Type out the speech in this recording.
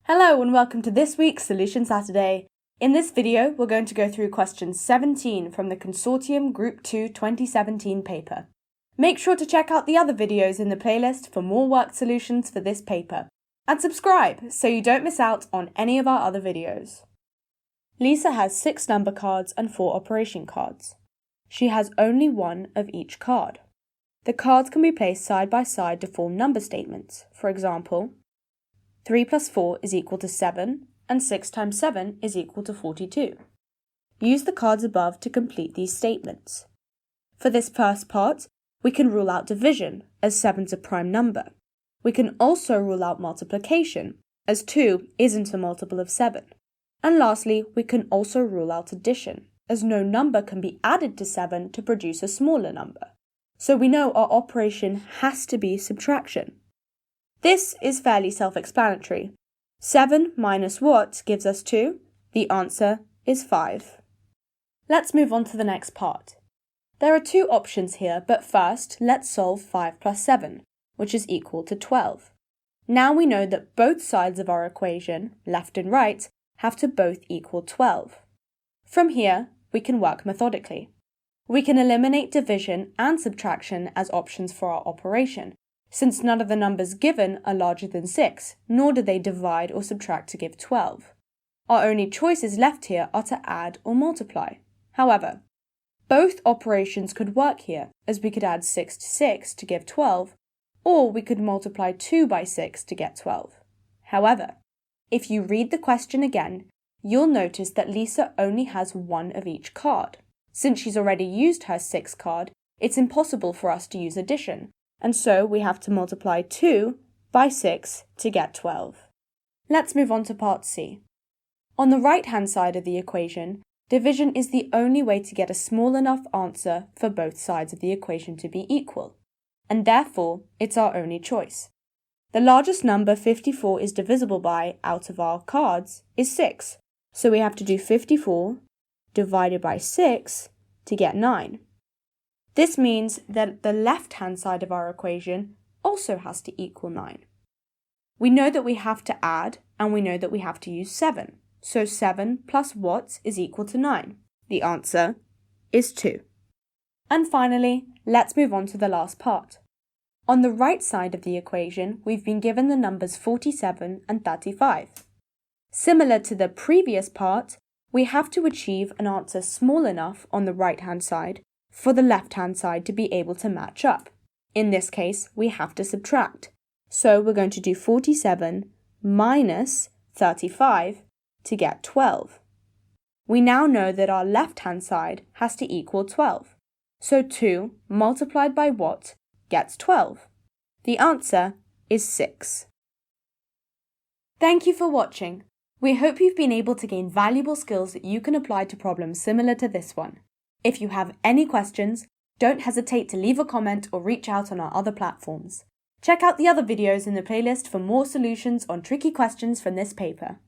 Hello and welcome to this week's Solution Saturday. In this video, we're going to go through question 17 from the Consortium Group 2 2017 paper. Make sure to check out the other videos in the playlist for more worked solutions for this paper. And subscribe so you don't miss out on any of our other videos. Lisa has 6 number cards and 4 operation cards. She has only one of each card. The cards can be placed side by side to form number statements. For example, 3 plus 4 is equal to 7, and 6 times 7 is equal to 42. Use the cards above to complete these statements. For this first part, we can rule out division, as 7 is a prime number. We can also rule out multiplication, as 2 isn't a multiple of 7. And lastly, we can also rule out addition, as no number can be added to 7 to produce a smaller number. So we know our operation has to be subtraction. This is fairly self-explanatory. 7 minus what gives us 2? The answer is 5. Let's move on to the next part. There are 2 options here, but first let's solve 5 plus 7, which is equal to 12. Now we know that both sides of our equation, left and right, have to both equal 12. From here, we can work methodically. We can eliminate division and subtraction as options for our operation, since none of the numbers given are larger than 6, nor do they divide or subtract to give 12. Our only choices left here are to add or multiply. However, both operations could work here, as we could add 6 to 6 to give 12, or we could multiply 2 by 6 to get 12. However, if you read the question again, you'll notice that Lisa only has one of each card. Since she's already used her 6th card, it's impossible for us to use addition, and so we have to multiply 2 by 6 to get 12. Let's move on to part C. On the right-hand side of the equation, division is the only way to get a small enough answer for both sides of the equation to be equal, and therefore it's our only choice. The largest number 54 is divisible by out of our cards is 6, so we have to do 54 divided by 6 to get 9. This means that the left-hand side of our equation also has to equal 9. We know that we have to add, and we know that we have to use 7. So 7 plus what is equal to 9? The answer is 2. And finally, let's move on to the last part. On the right side of the equation, we've been given the numbers 47 and 35. Similar to the previous part, we have to achieve an answer small enough on the right-hand side for the left-hand side to be able to match up. In this case, we have to subtract. So we're going to do 47 minus 35 to get 12. We now know that our left-hand side has to equal 12. So 2 multiplied by what gets 12? The answer is 6. Thank you for watching. We hope you've been able to gain valuable skills that you can apply to problems similar to this one. If you have any questions, don't hesitate to leave a comment or reach out on our other platforms. Check out the other videos in the playlist for more solutions on tricky questions from this paper.